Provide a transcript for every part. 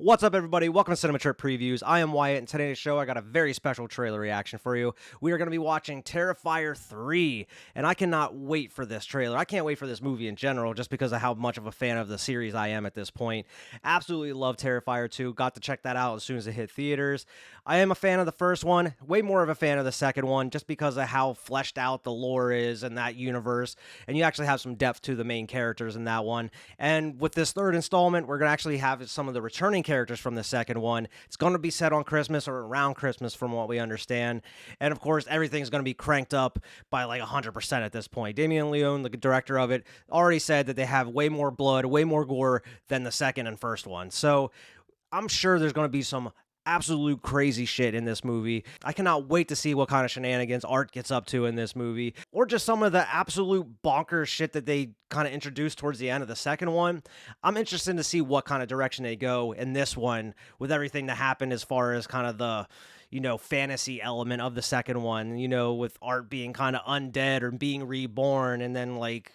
What's up, everybody? Welcome to Cinema Trip Previews. I am Wyatt, and today's show, I got a very special trailer reaction for you. We are going to be watching Terrifier 3, and I cannot wait for this trailer. I can't wait for this movie in general, just because of how much of a fan of the series I am at this point. Absolutely love Terrifier 2. Got to check that out as soon as it hit theaters. I am a fan of the first one, way more of a fan of the second one, just because of how fleshed out the lore is in that universe, and you actually have some depth to the main characters in that one. And with this third installment, we're going to actually have some of the returning characters from the second one. It's going to be set on Christmas or around Christmas from what we understand. And of course, everything's going to be cranked up by like 100% at this point. Damien and Leone, the director of it, already said that they have way more blood, way more gore than the second and first one. So I'm sure there's going to be some absolute crazy shit in this movie. I cannot wait to see what kind of shenanigans Art gets up to in this movie, or just some of the absolute bonkers shit that they kind of introduced towards the end of the second one. I'm interested to see what kind of direction they go in this one with everything that happened as far as kind of the, fantasy element of the second one, with Art being kind of undead or being reborn, and then like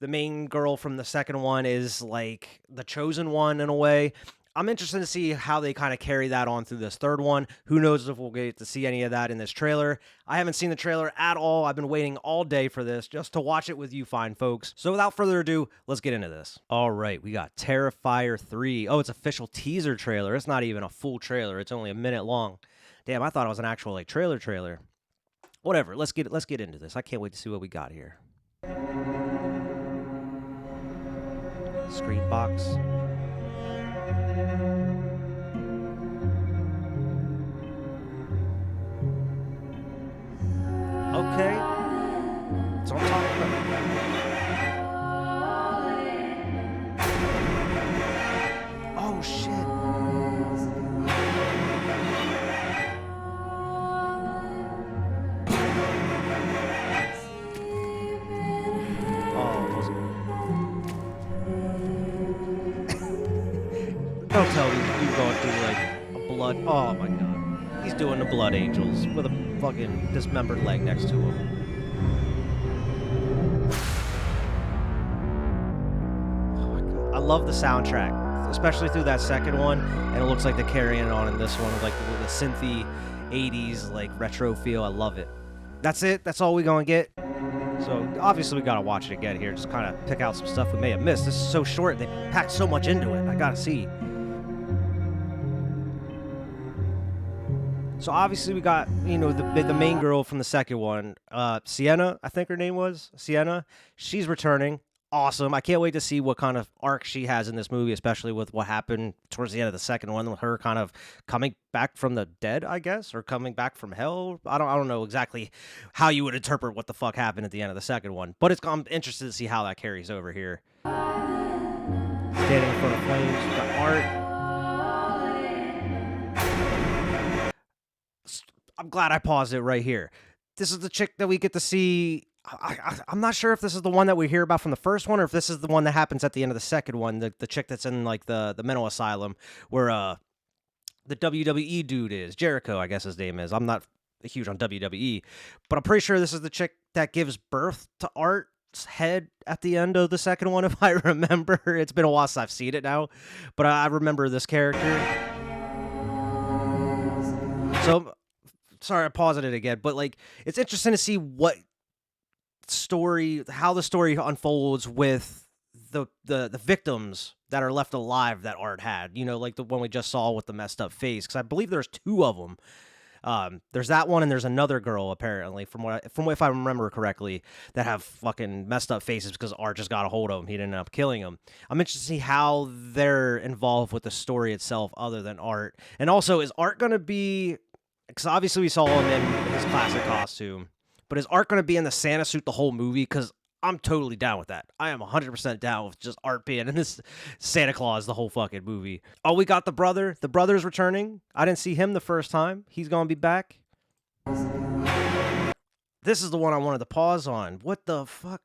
the main girl from the second one is like the chosen one in a way. I'm interested to see how they kind of carry that on through this third one. Who knows if we'll get to see any of that in this trailer. I haven't seen the trailer at all. I've been waiting all day for this just to watch it with you fine folks. So without further ado, let's get into this. All right, we got Terrifier 3. Oh, it's official teaser trailer. It's not even a full trailer. It's only a minute long. Damn, I thought it was an actual like trailer. Whatever, let's get into this. I can't wait to see what we got here. Screen box. Okay. That's what I'm talking about. Oh, shit. Don't tell me you're going through like a blood. Oh my god. He's doing the blood angels with a fucking dismembered leg next to him. Oh my god. I love the soundtrack, especially through that second one, and it looks like they're carrying it on in this one with like the synthy 80s like retro feel. I love it. That's it. That's all we're gonna get. So obviously we gotta watch it again here, just kind of pick out some stuff we may have missed. This is so short. They packed so much into it. I gotta see. So obviously we got, the main girl from the second one, Sienna, I think her name was, Sienna. She's returning. Awesome. I can't wait to see what kind of arc she has in this movie, especially with what happened towards the end of the second one, with her kind of coming back from the dead, I guess, or coming back from hell. I don't know exactly how you would interpret what the fuck happened at the end of the second one, but I'm interested to see how that carries over here. Standing in front of flames, we got Art. I'm glad I paused it right here. This is the chick that we get to see. I'm not sure if this is the one that we hear about from the first one, or if this is the one that happens at the end of the second one. The chick that's in like the mental asylum where the WWE dude is. Jericho, I guess his name is. I'm not huge on WWE, but I'm pretty sure this is the chick that gives birth to Art's head at the end of the second one, if I remember. It's been a while since I've seen it now, but I remember this character. So sorry, I paused it again, but like it's interesting to see how the story unfolds with the victims that are left alive that Art had. Like the one we just saw with the messed up face, because I believe there's two of them. There's that one, and there's another girl apparently, from if I remember correctly, that have fucking messed up faces because Art just got a hold of them. He didn't end up killing them. I'm interested to see how they're involved with the story itself, other than Art. And also, is Art gonna be? Because obviously we saw him in his classic costume, but is Art going to be in the Santa suit the whole movie? Because I'm totally down with that. I am 100% down with just Art being in this Santa Claus the whole fucking movie. Oh, we got the brother. The brother's returning. I didn't see him the first time. He's going to be back. This is the one I wanted to pause on. What the fuck?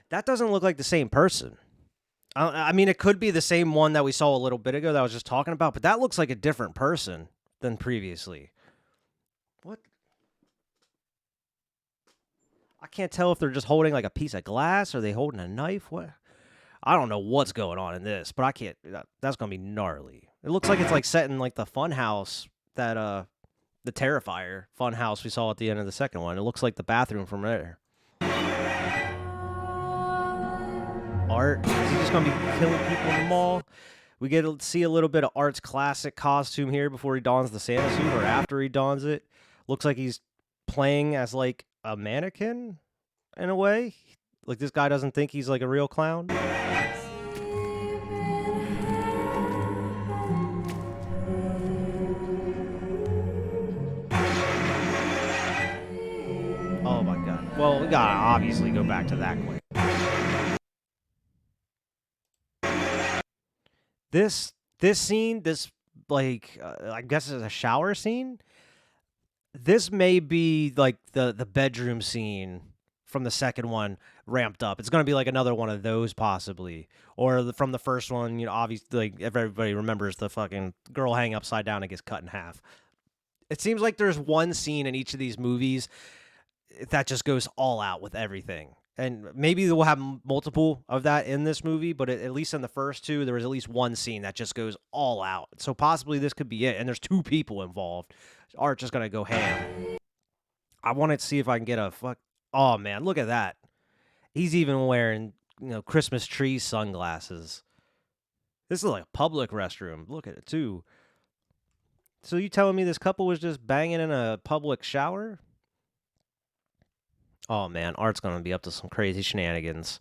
That doesn't look like the same person. I mean, it could be the same one that we saw a little bit ago that I was just talking about, but that looks like a different person than previously. What? I can't tell if they're just holding like a piece of glass or they holding a knife. What? I don't know what's going on in this, but I can't. That's gonna be gnarly. It looks like it's like set in like the fun house that the Terrifier fun house we saw at the end of the second one. It looks like the bathroom from there. Art, is he just gonna be killing people in the mall? We get to see a little bit of Art's classic costume here before he dons the Santa suit or after he dons it. Looks like he's playing as like a mannequin in a way. Like this guy doesn't think he's like a real clown. Oh my god. Well, we gotta obviously go back to that quick. This scene, this like I guess it's a shower scene. This may be like the bedroom scene from the second one ramped up. It's gonna be like another one of those possibly, or from the first one. You know, obviously, like if everybody remembers the fucking girl hanging upside down and gets cut in half. It seems like there's one scene in each of these movies that just goes all out with everything. And maybe we'll have multiple of that in this movie, but at least in the first two, there was at least one scene that just goes all out. So possibly this could be it. And there's two people involved. Art just gonna go ham. I want to see if I can get a fuck. Oh man, look at that. He's even wearing Christmas tree sunglasses. This is like a public restroom. Look at it too. So you telling me this couple was just banging in a public shower? Oh man, Art's gonna be up to some crazy shenanigans.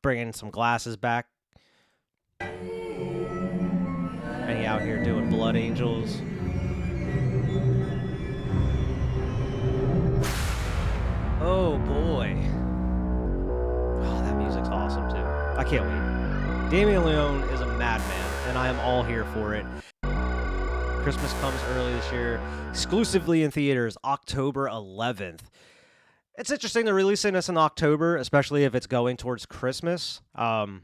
Bringing some glasses back. And he out here doing blood angels. Oh boy. Oh, that music's awesome too. I can't wait. Damien Leone is a madman, and I am all here for it. Christmas comes early this year, exclusively in theaters, October 11th. It's interesting they're releasing this in October, especially if it's going towards Christmas. But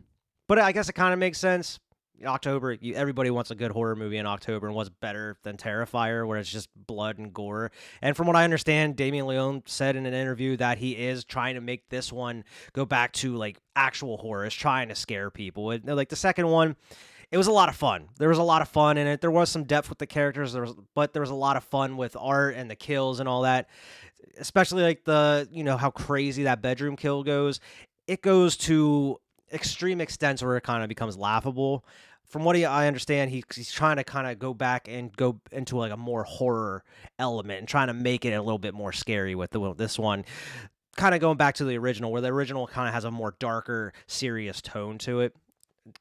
I guess it kind of makes sense. October, everybody wants a good horror movie in October, and what's better than Terrifier, where it's just blood and gore. And from what I understand, Damien Leone said in an interview that he is trying to make this one go back to like actual horror, is trying to scare people. Like the second one, it was a lot of fun. There was a lot of fun in it. There was some depth with the characters, but there was a lot of fun with Art and the kills and all that. Especially like how crazy that bedroom kill goes. It goes to extreme extents where it kind of becomes laughable. From what I understand, he's trying to kind of go back and go into like a more horror element and trying to make it a little bit more scary with this one. Kind of going back to the original, where the original kind of has a more darker, serious tone to it.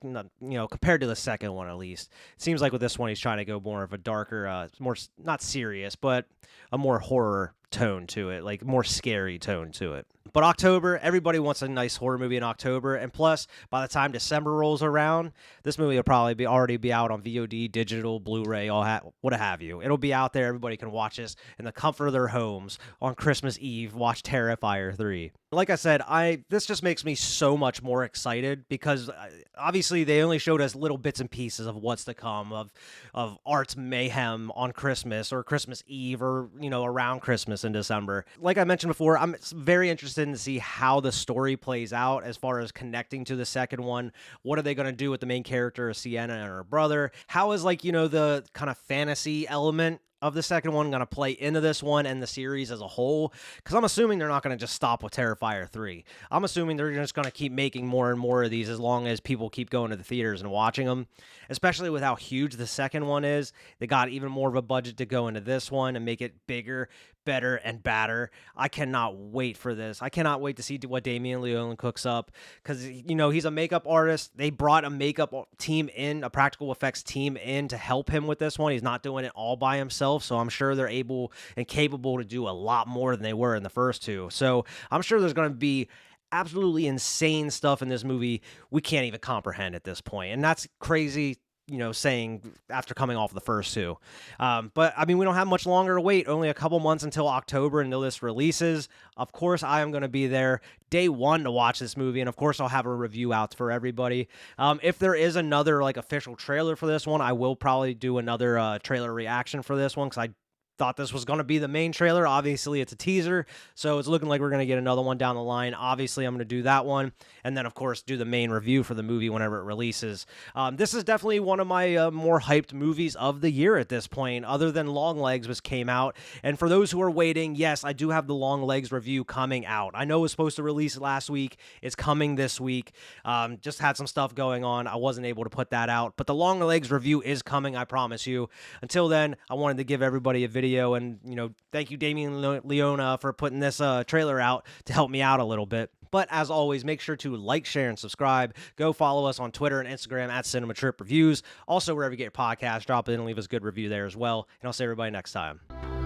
Compared to the second one, at least. It seems like with this one, he's trying to go more of a darker, more not serious, but a more horror tone to it, like more scary tone to it. But October, everybody wants a nice horror movie in October, and plus, by the time December rolls around, this movie will probably already be out on VOD, digital, Blu-ray, what have you. It'll be out there. Everybody can watch this in the comfort of their homes on Christmas Eve. Watch Terrifier 3. Like I said, this just makes me so much more excited because obviously they only showed us little bits and pieces of what's to come of Art's mayhem on Christmas or Christmas Eve or around Christmas in December. Like I mentioned before, I'm very interested to see how the story plays out as far as connecting to the second one. What are they going to do with the main character, Sienna and her brother? How is the kind of fantasy element of the second one going to play into this one and the series as a whole? Because I'm assuming they're not going to just stop with Terrifier 3. I'm assuming they're just going to keep making more and more of these as long as people keep going to the theaters and watching them, especially with how huge the second one is. They got even more of a budget to go into this one and make it bigger, better, and badder. I cannot wait for this. I cannot wait to see what Damien Leone cooks up because, he's a makeup artist. They brought a makeup team in, a practical effects team in to help him with this one. He's not doing it all by himself. So I'm sure they're able and capable to do a lot more than they were in the first two. So I'm sure there's going to be absolutely insane stuff in this movie we can't even comprehend at this point. And that's crazy, saying after coming off the first two. But I mean, we don't have much longer to wait. Only a couple months until October until this releases. Of course, I am going to be there day one to watch this movie. And of course, I'll have a review out for everybody. If there is another official trailer for this one, I will probably do another trailer reaction for this one because I thought this was going to be the main trailer. Obviously, it's a teaser, so it's looking like we're going to get another one down the line. Obviously, I'm going to do that one, and then, of course, do the main review for the movie whenever it releases. This is definitely one of my more hyped movies of the year at this point, other than Longlegs, which came out. And for those who are waiting, yes, I do have the Longlegs review coming out. I know it was supposed to release last week. It's coming this week. Just had some stuff going on. I wasn't able to put that out, but the Longlegs review is coming, I promise you. Until then, I wanted to give everybody a video, and thank you, Damien Leone, for putting this trailer out to help me out a little bit. But as always, make sure to like, share, and subscribe. Go follow us on Twitter and Instagram at Cinema Trip Reviews. Also, wherever you get your podcast, drop it in and leave us a good review there as well. And I'll see everybody next time.